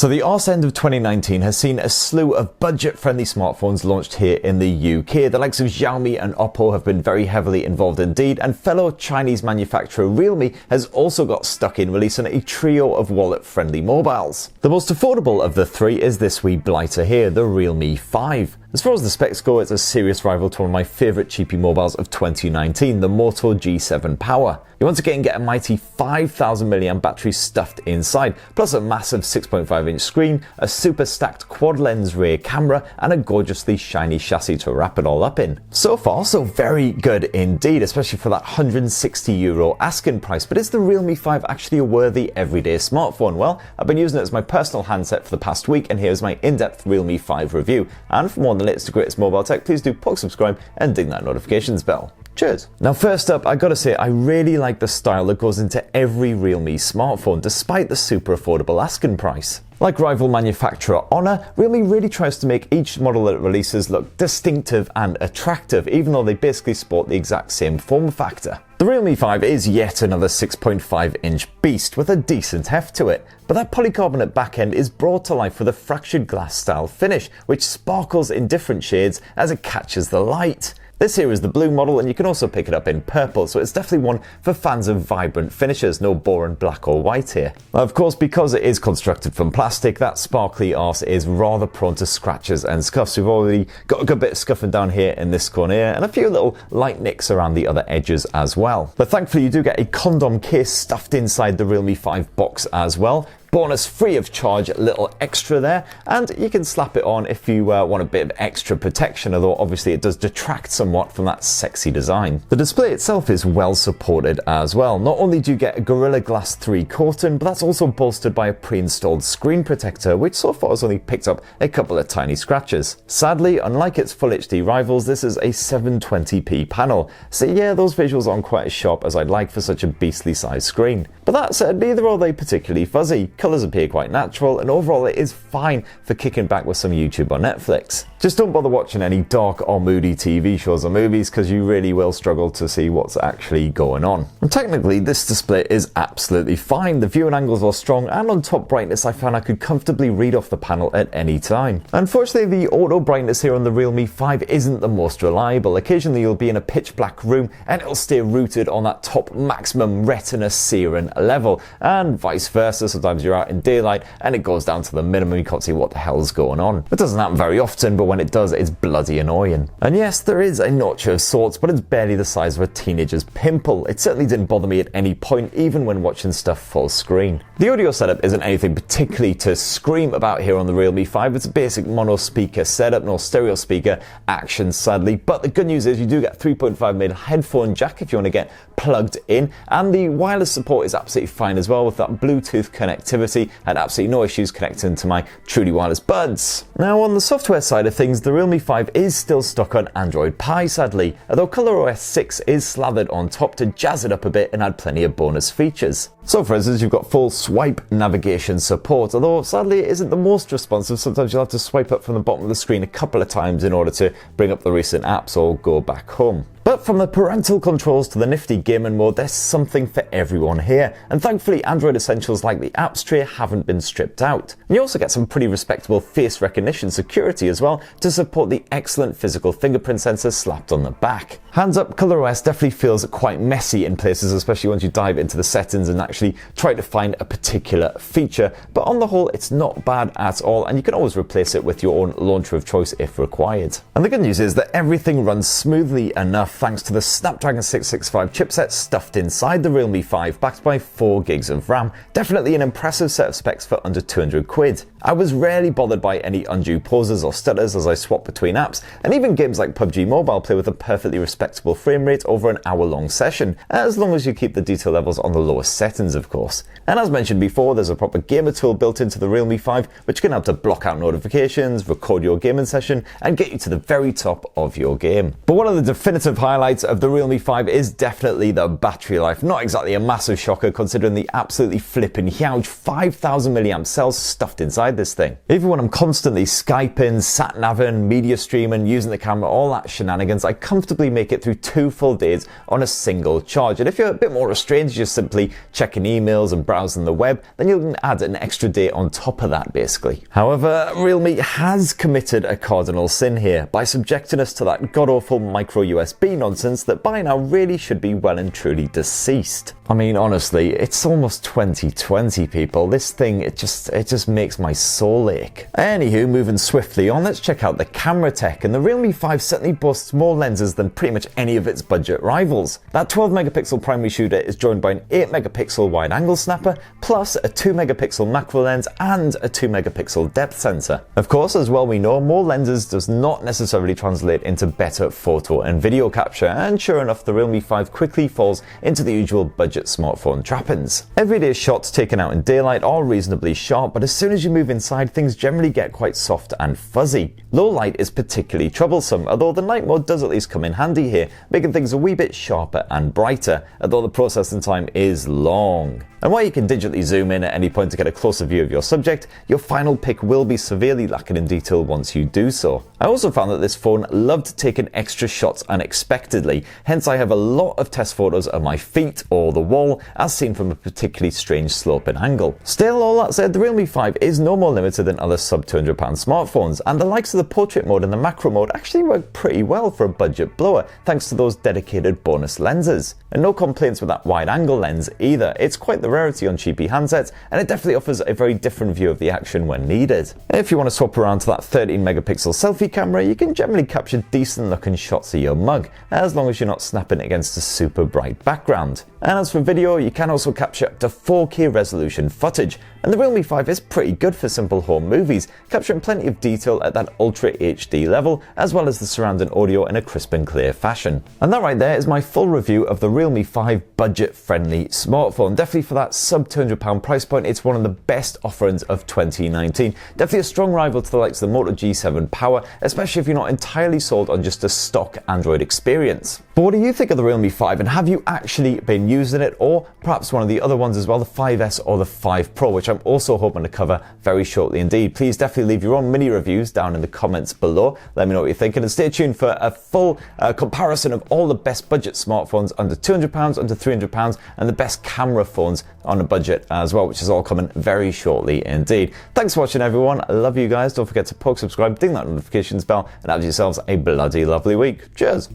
So the arse end of 2019 has seen a slew of budget-friendly smartphones launched here in the UK. The likes of Xiaomi and Oppo have been very heavily involved indeed, and fellow Chinese manufacturer Realme has also got stuck in releasing a trio of wallet-friendly mobiles. The most affordable of the three is this wee blighter here, the Realme 5. As far as the specs go, it's a serious rival to one of my favourite cheapy mobiles of 2019, the Moto G7 Power. You want to get a mighty 5000 mAh battery stuffed inside, plus a massive 6.5-inch screen, a super stacked quad-lens rear camera, and a gorgeously shiny chassis to wrap it all up in. So far, so very good indeed, especially for that €160 asking price. But is the Realme 5 actually a worthy everyday smartphone? Well, I've been using it as my personal handset for the past week, and here's my in-depth Realme 5 review. And for more on the latest and greatest mobile tech, please do subscribe and ding that notifications bell. Cheers. Now first up, I gotta say I really like the style that goes into every Realme smartphone, despite the super affordable asking price. Like rival manufacturer Honor, Realme really tries to make each model that it releases look distinctive and attractive, even though they basically sport the exact same form factor. The Realme 5 is yet another 6.5-inch beast with a decent heft to it, but that polycarbonate back end is brought to life with a fractured glass style finish, which sparkles in different shades as it catches the light. This here is the blue model, and you can also pick it up in purple, so it's definitely one for fans of vibrant finishes, no boring black or white here. Now, of course, because it is constructed from plastic, that sparkly arse is rather prone to scratches and scuffs. We've already got a good bit of scuffing down here in this corner here, and a few little light nicks around the other edges as well. But thankfully, you do get a condom case stuffed inside the Realme 5 box as well. Bonus free of charge little extra there, and you can slap it on if you want a bit of extra protection, although obviously it does detract somewhat from that sexy design. The display itself is well supported as well. Not only do you get a Gorilla Glass 3 coating, but that's also bolstered by a pre-installed screen protector, which so far has only picked up a couple of tiny scratches. Sadly, unlike its Full HD rivals, this is a 720p panel, so yeah, those visuals aren't quite as sharp as I'd like for such a beastly sized screen. But that said, neither are they particularly fuzzy. Colours appear quite natural, and overall it is fine for kicking back with some YouTube or Netflix. Just don't bother watching any dark or moody TV shows or movies, because you really will struggle to see what's actually going on. And technically, this display is absolutely fine. The viewing angles are strong, and on top brightness I found I could comfortably read off the panel at any time. Unfortunately, the auto brightness here on the Realme 5 isn't the most reliable. Occasionally you'll be in a pitch black room and it'll stay rooted on that top maximum retina searing level, and vice versa. Sometimes you're out in daylight and it goes down to the minimum. You can't see what the hell's going on. It doesn't happen very often, but when it does, it's bloody annoying. And yes, there is a notch of sorts, but it's barely the size of a teenager's pimple. It certainly didn't bother me at any point, even when watching stuff full screen. The audio setup isn't anything particularly to scream about here on the Realme 5. It's a basic mono speaker setup, no stereo speaker action sadly, but the good news is you do get a 3.5mm headphone jack if you want to get plugged in, and the wireless support is absolutely fine as well with that Bluetooth connectivity. Had absolutely no issues connecting to my truly wireless buds. Now on the software side of things, the Realme 5 is still stuck on Android Pie sadly, although ColorOS 6 is slathered on top to jazz it up a bit and add plenty of bonus features. So for instance, you've got full swipe navigation support, although sadly it isn't the most responsive. Sometimes you'll have to swipe up from the bottom of the screen a couple of times in order to bring up the recent apps or go back home. But from the parental controls to the nifty gaming mode, there's something for everyone here, and thankfully Android essentials like the apps tray haven't been stripped out. And you also get some pretty respectable face recognition security as well to support the excellent physical fingerprint sensor slapped on the back. Hands up, ColorOS definitely feels quite messy in places, especially once you dive into the settings and actually try to find a particular feature, but on the whole it's not bad at all, and you can always replace it with your own launcher of choice if required. And the good news is that everything runs smoothly enough thanks to the Snapdragon 665 chipset stuffed inside the Realme 5, backed by 4 gigs of RAM. Definitely an impressive set of specs for under 200 quid. I was rarely bothered by any undue pauses or stutters as I swapped between apps, and even games like PUBG Mobile play with a perfectly respectable frame rate over an hour-long session, as long as you keep the detail levels on the lowest settings of course. And as mentioned before, there's a proper gamer tool built into the Realme 5 which can help to block out notifications, record your gaming session, and get you to the very top of your game. But one of the definitive highlights of the Realme 5 is definitely the battery life. Not exactly a massive shocker considering the absolutely flipping huge 5000 mAh cells stuffed inside this thing. Even when I'm constantly Skyping, sat-naving, media streaming, using the camera, all that shenanigans, I comfortably make make it through 2 full days on a single charge. And if you're a bit more restrained, just simply checking emails and browsing the web, then you can add an extra day on top of that, basically. However, Realme has committed a cardinal sin here by subjecting us to that god-awful micro USB nonsense that by now really should be well and truly deceased. I mean, honestly, it's almost 2020, people. This thing, it just makes my soul ache. Anywho, moving swiftly on, let's check out the camera tech, and the Realme 5 certainly boasts more lenses than pretty much any of its budget rivals. That 12 megapixel primary shooter is joined by an 8 megapixel wide angle snapper, plus a 2 megapixel macro lens and a 2 megapixel depth sensor. Of course, as well we know, more lenses does not necessarily translate into better photo and video capture, and sure enough, the Realme 5 quickly falls into the usual budget smartphone trappings. Everyday shots taken out in daylight are reasonably sharp, but as soon as you move inside, things generally get quite soft and fuzzy. Low light is particularly troublesome, although the night mode does at least come in handy here, making things a wee bit sharper and brighter, although the processing time is long. And while you can digitally zoom in at any point to get a closer view of your subject, your final pic will be severely lacking in detail once you do so. I also found that this phone loved taking extra shots unexpectedly, hence I have a lot of test photos of my feet or the wall as seen from a particularly strange sloping angle. Still, all that said, the Realme 5 is no more limited than other sub £200 smartphones, and the likes of the portrait mode and the macro mode actually work pretty well for a budget blower thanks to those dedicated bonus lenses. And no complaints with that wide angle lens either. It's quite the rarity on cheapy handsets, and it definitely offers a very different view of the action when needed. If you want to swap around to that 13 megapixel selfie camera, you can generally capture decent looking shots of your mug, as long as you're not snapping against a super bright background. And as for video, you can also capture up to 4K resolution footage, and the Realme 5 is pretty good for simple home movies, capturing plenty of detail at that Ultra HD level, as well as the surrounding audio in a crisp and clear fashion. And that right there is my full review of the Realme 5 budget-friendly smartphone. Definitely for that sub £200 price point, it's one of the best offerings of 2019. Definitely a strong rival to the likes of the Moto G7 Power, especially if you're not entirely sold on just a stock Android experience. But what do you think of the Realme 5, and have you actually been using it, or perhaps one of the other ones as well, the 5S or the 5 Pro, which I'm also hoping to cover very shortly indeed. Please definitely leave your own mini reviews down in the comments below. Let me know what you're thinking, and stay tuned for a full comparison of all the best budget smartphones under £200, under £300, and the best camera phones on a budget as well, which is all coming very shortly indeed. Thanks for watching, everyone. I love you guys. Don't forget to poke, subscribe, ding that notifications bell, and have yourselves a bloody lovely week. Cheers.